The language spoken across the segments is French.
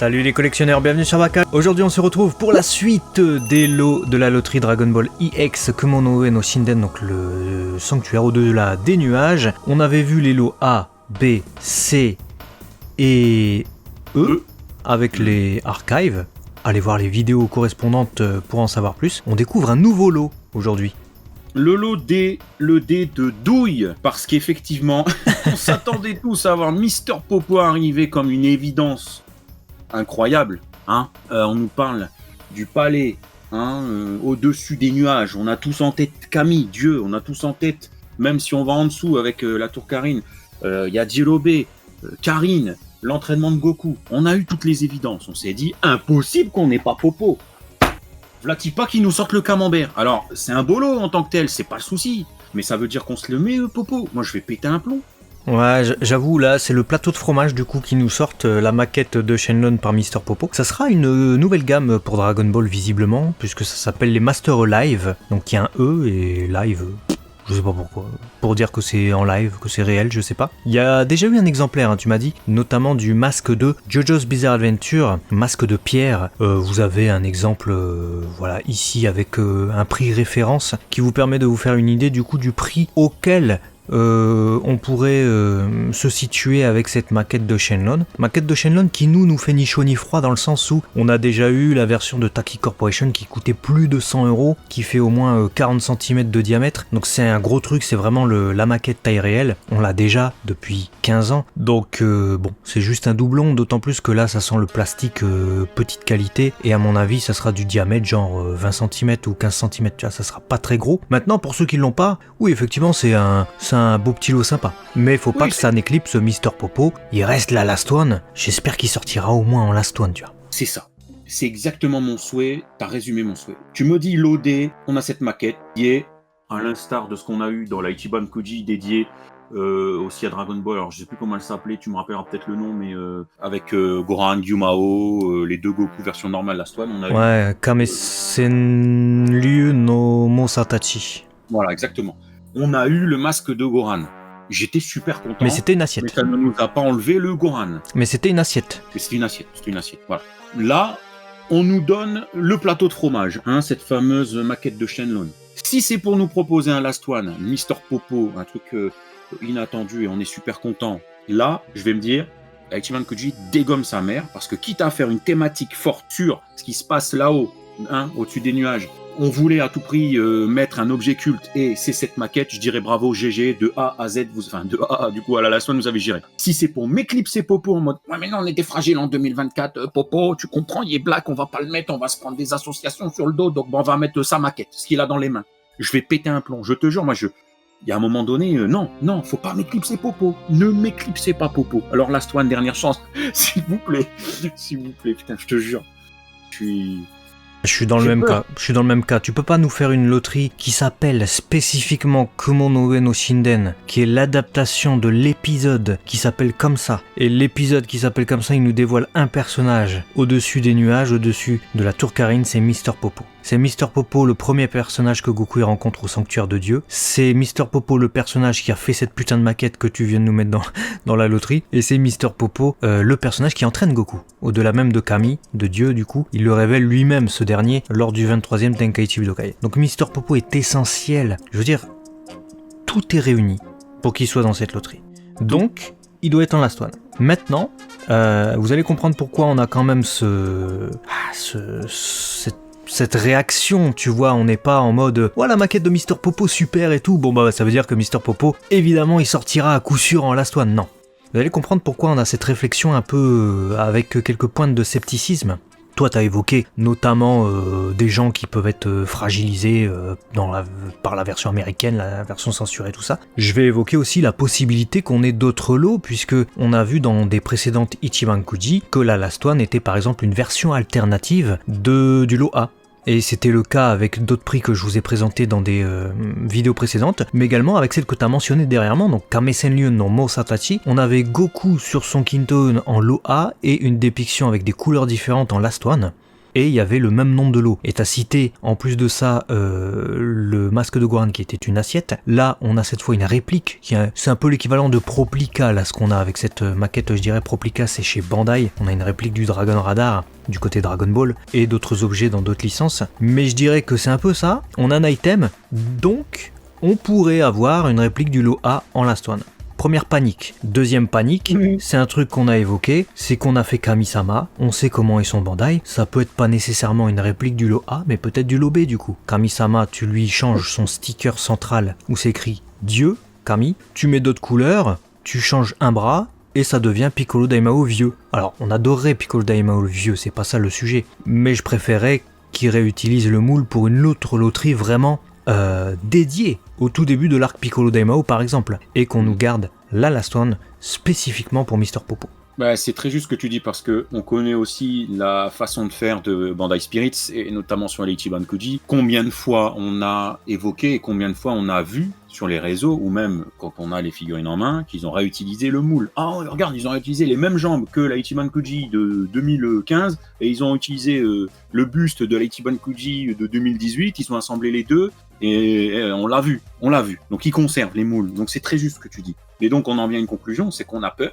Salut les collectionneurs, bienvenue sur Waka. Aujourd'hui on se retrouve pour la suite des lots de la loterie Dragon Ball EX Kumono no Shinden, donc le sanctuaire au-delà des nuages. On avait vu les lots A, B, C et E avec les archives. Allez voir les vidéos correspondantes pour en savoir plus. On découvre un nouveau lot aujourd'hui. Le lot D, le D de douille, parce qu'effectivement, on s'attendait tous à voir Mister Popo arriver comme une évidence incroyable. On nous parle du palais, au-dessus des nuages. On a tous en tête Camille, Dieu, on a tous en tête, même si on va en dessous avec la tour Karine, il y a Jirobe, Karine, l'entraînement de Goku. On a eu toutes les évidences. On s'est dit, impossible qu'on n'ait pas Popo. V'là-t-il pas qui nous sortent le camembert. Alors, c'est un bolo en tant que tel, c'est pas le souci. Mais ça veut dire qu'on se le met, Popo. Moi, je vais péter un plomb. Ouais, j'avoue, là, c'est le plateau de fromage du coup qui nous sortent la maquette de Shenlong par Mister Popo. Ça sera une nouvelle gamme pour Dragon Ball visiblement, puisque ça s'appelle les Master Live. Donc il y a un E et live, je sais pas pourquoi. Pour dire que c'est en live, que c'est réel, je sais pas. Il y a déjà eu un exemplaire, tu m'as dit, notamment du masque de JoJo's Bizarre Adventure, masque de pierre. Vous avez un exemple, voilà, ici avec un prix référence qui vous permet de vous faire une idée du coup du prix auquel on pourrait se situer avec cette maquette de Shenlong. Maquette de Shenlong qui nous fait ni chaud ni froid dans le sens où on a déjà eu la version de Taki Corporation qui coûtait plus de 100€, qui fait au moins 40 cm de diamètre. Donc c'est un gros truc, c'est vraiment la maquette taille réelle. On l'a déjà depuis 15 ans. Donc bon, c'est juste un doublon, d'autant plus que là ça sent le plastique petite qualité. Et à mon avis ça sera du diamètre genre 20 cm ou 15 cm, tu vois, ça sera pas très gros. Maintenant pour ceux qui l'ont pas, oui effectivement c'est un beau petit lot sympa. Mais faut pas que ça n'éclipse Mister Popo. Il reste la Last One. J'espère qu'il sortira au moins en Last One, tu vois. C'est ça. C'est exactement mon souhait. T'as résumé mon souhait. Tu me dis l'OD, on a cette maquette qui est, à l'instar de ce qu'on a eu dans la Ichiban Kuji dédiée aussi à Dragon Ball. Alors je sais plus comment elle s'appelait, tu me rappelleras peut-être le nom, mais avec Goran, Gyumao, les deux Goku version normale Last One. On a ouais, Kamesenryu no Mosatachi. Voilà, exactement. On a eu le masque de Goran. J'étais super content. Mais c'était une assiette. Mais ça ne nous a pas enlevé le Goran. Mais c'était une assiette. Mais c'était une assiette, voilà. Là, on nous donne le plateau de fromage, cette fameuse maquette de Shenlong. Si c'est pour nous proposer un Last One, Mister Popo, un truc inattendu et on est super content, là, je vais me dire, Ichiban Kuji dégomme sa mère, parce que quitte à faire une thématique forte sur ce qui se passe là-haut, au-dessus des nuages, on voulait à tout prix mettre un objet culte et c'est cette maquette, je dirais bravo GG, de A à Z, de A du coup à la Last One vous avez géré. Si c'est pour m'éclipser Popo en mode ouais mais non on était fragile en 2024, Popo tu comprends il est black, on va pas le mettre, on va se prendre des associations sur le dos, donc on va mettre sa maquette, ce qu'il a dans les mains. Je vais péter un plomb, je te jure, il y a un moment donné, non, faut pas m'éclipser Popo, ne m'éclipsez pas Popo. Alors Last One, dernière chance, s'il vous plaît, putain je te jure, Je suis dans le même cas. Tu peux pas nous faire une loterie qui s'appelle spécifiquement Kumono no Shinden, qui est l'adaptation de l'épisode qui s'appelle comme ça. Et l'épisode qui s'appelle comme ça, il nous dévoile un personnage au-dessus des nuages, au-dessus de la tour Karine, c'est Mister Popo. C'est Mister Popo le premier personnage que Goku rencontre au sanctuaire de Dieu. C'est Mister Popo le personnage qui a fait cette putain de maquette que tu viens de nous mettre dans la loterie. Et c'est Mister Popo le personnage qui entraîne Goku. Au-delà même de Kami, de Dieu du coup, il le révèle lui-même ce dernier lors du 23e Tenkaichi Budokai. Donc Mister Popo est essentiel. Je veux dire, tout est réuni pour qu'il soit dans cette loterie. Donc, il doit être en Last One. Maintenant, vous allez comprendre pourquoi on a quand même cette réaction, tu vois, on n'est pas en mode la maquette de Mister Popo super et tout, bon bah ça veut dire que Mister Popo, évidemment il sortira à coup sûr en Last One, non. Vous allez comprendre pourquoi on a cette réflexion un peu avec quelques pointes de scepticisme. Toi t'as évoqué notamment des gens qui peuvent être fragilisés par la version américaine, la version censurée, tout ça. Je vais évoquer aussi la possibilité qu'on ait d'autres lots, puisque on a vu dans des précédentes Ichiban Kuji que la Last One était par exemple une version alternative du lot A. Et c'était le cas avec d'autres prix que je vous ai présentés dans des vidéos précédentes, mais également avec celle que tu as mentionnée derrière moi, donc Kamesenryu no Mosatachi. On avait Goku sur son Kintoon en lot A et une dépiction avec des couleurs différentes en Last One. et il y avait le même nom de lot. Et t'as cité, en plus de ça, le masque de Gohan qui était une assiette. Là, on a cette fois une réplique, c'est un peu l'équivalent de Proplica, là, ce qu'on a avec cette maquette, je dirais. Proplica, c'est chez Bandai. On a une réplique du Dragon Radar, du côté Dragon Ball, et d'autres objets dans d'autres licences. Mais je dirais que c'est un peu ça. On a un item, donc on pourrait avoir une réplique du lot A en Last One. Première panique. Deuxième panique, c'est un truc qu'on a évoqué, c'est qu'on a fait Kami-sama, on sait comment est son Bandai, ça peut être pas nécessairement une réplique du lot A, mais peut-être du lot B du coup. Kami-sama, tu lui changes son sticker central où c'est écrit Dieu, Kami, tu mets d'autres couleurs, tu changes un bras, et ça devient Piccolo Daimao vieux. Alors, on adorerait Piccolo Daimao vieux, c'est pas ça le sujet, mais je préférais qu'il réutilise le moule pour une autre loterie vraiment dédiée au tout début de l'arc Piccolo Daimao par exemple, et qu'on nous garde la Last One spécifiquement pour Mister Popo. Bah, c'est très juste ce que tu dis parce que on connaît aussi la façon de faire de Bandai Spirits et notamment sur les Ichiban Kuji. Combien de fois on a évoqué et combien de fois on a vu sur les réseaux ou même quand on a les figurines en main qu'ils ont réutilisé le moule. Ah regarde, ils ont réutilisé les mêmes jambes que la Ichiban Kuji de 2015 et ils ont utilisé le buste de la Ichiban Kuji de 2018. Ils ont assemblé les deux et on l'a vu. Donc ils conservent les moules. Donc c'est très juste ce que tu dis. Et donc on en vient à une conclusion, c'est qu'on a peur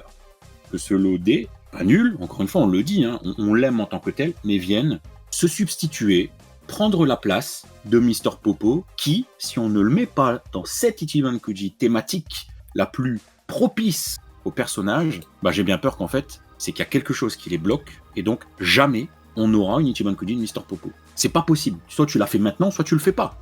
que ce lot D, pas nul, encore une fois on le dit, hein, on l'aime en tant que tel, mais vienne se substituer, prendre la place de Mister Popo, qui, si on ne le met pas dans cette Ichiban Kuji thématique la plus propice au personnage, bah j'ai bien peur qu'en fait, c'est qu'il y a quelque chose qui les bloque, et donc jamais on aura une Ichiban Kuji de Mister Popo. C'est pas possible. Soit tu l'as fait maintenant, soit tu le fais pas.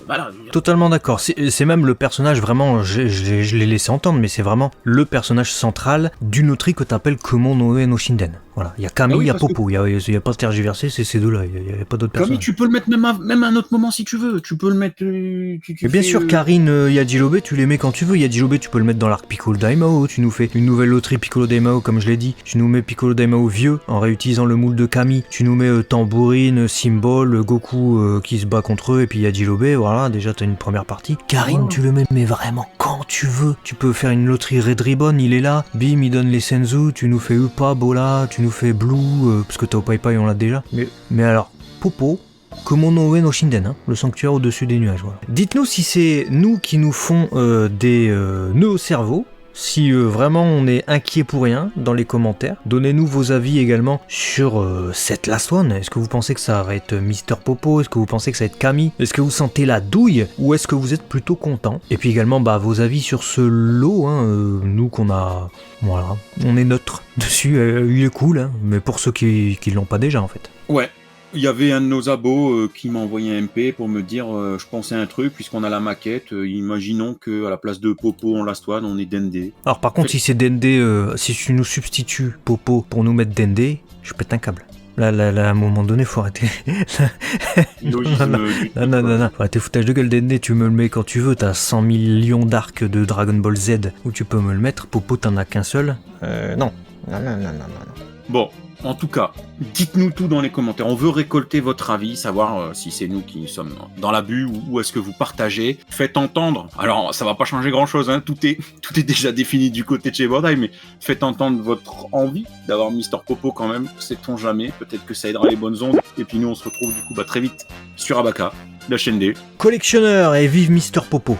Voilà. Totalement d'accord. C'est même le personnage vraiment, je l'ai laissé entendre, mais c'est vraiment le personnage central d'une loterie que t'appelles Kumon Noe no Shinden. Voilà. Il y a Kami, il y a Popo. Il y a pas de tergiversé, c'est ces deux-là. Il y a pas d'autres personnages. Kami, tu peux le mettre même à un autre moment si tu veux. Tu peux le mettre. Et bien sûr, Karine, Yajirobe, tu les mets quand tu veux. Yajirobe, tu peux le mettre dans l'arc Piccolo Daimao. Tu nous fais une nouvelle loterie Piccolo Daimao, comme je l'ai dit. Tu nous mets Piccolo Daimao vieux en réutilisant le moule de Kami. Tu nous mets Tambourine, Symbol, Goku qui se bat contre eux, et puis Yajirobe. Voilà, déjà t'as une première partie. Karine, tu le mets, mais vraiment quand tu veux. Tu peux faire une loterie Red Ribbon, il est là. Bim, il donne les Senzu. Tu nous fais Upa, Bola, tu nous fais Blue, parce que Tao Pai Pai on l'a déjà. Mais alors, Popo, Kumon no Ue no Shinden, hein, le sanctuaire au-dessus des nuages. Voilà. Dites-nous si c'est nous qui nous font des nœuds au cerveau. Si vraiment on est inquiet pour rien dans les commentaires, donnez-nous vos avis également sur cette Last One. Est-ce que vous pensez que ça va être Mister Popo? Est-ce que vous pensez que ça va être Kami? Est-ce que vous sentez la douille? Ou est-ce que vous êtes plutôt content? Et puis également vos avis sur ce lot, hein, nous qu'on a... Voilà, on est neutre dessus, il est cool, hein, mais pour ceux qui l'ont pas déjà en fait. Ouais. Il y avait un de nos abos qui m'a envoyé un MP pour me dire je pensais à un truc, puisqu'on a la maquette, imaginons qu'à la place de Popo en Last One, on est Dende. Alors par contre, si c'est Dende, si tu nous substitues Popo pour nous mettre Dende, je pète un câble. Là, à un moment donné, faut arrêter. Non. Faut arrêter foutage de gueule, Dende, tu me le mets quand tu veux, t'as 100 millions d'arcs de Dragon Ball Z où tu peux me le mettre, Popo t'en as qu'un seul. Non. Bon. En tout cas, dites-nous tout dans les commentaires. On veut récolter votre avis, savoir si c'est nous qui sommes dans l'abus ou est-ce que vous partagez. Faites entendre. Alors, ça va pas changer grand-chose, hein. Tout est déjà défini du côté de chez Bandai, mais faites entendre votre envie d'avoir Mister Popo quand même. Sait-on jamais. Peut-être que ça aidera les bonnes ondes. Et puis nous, on se retrouve du coup très vite sur Abaka, la chaîne D. Collectionneur et vive Mister Popo.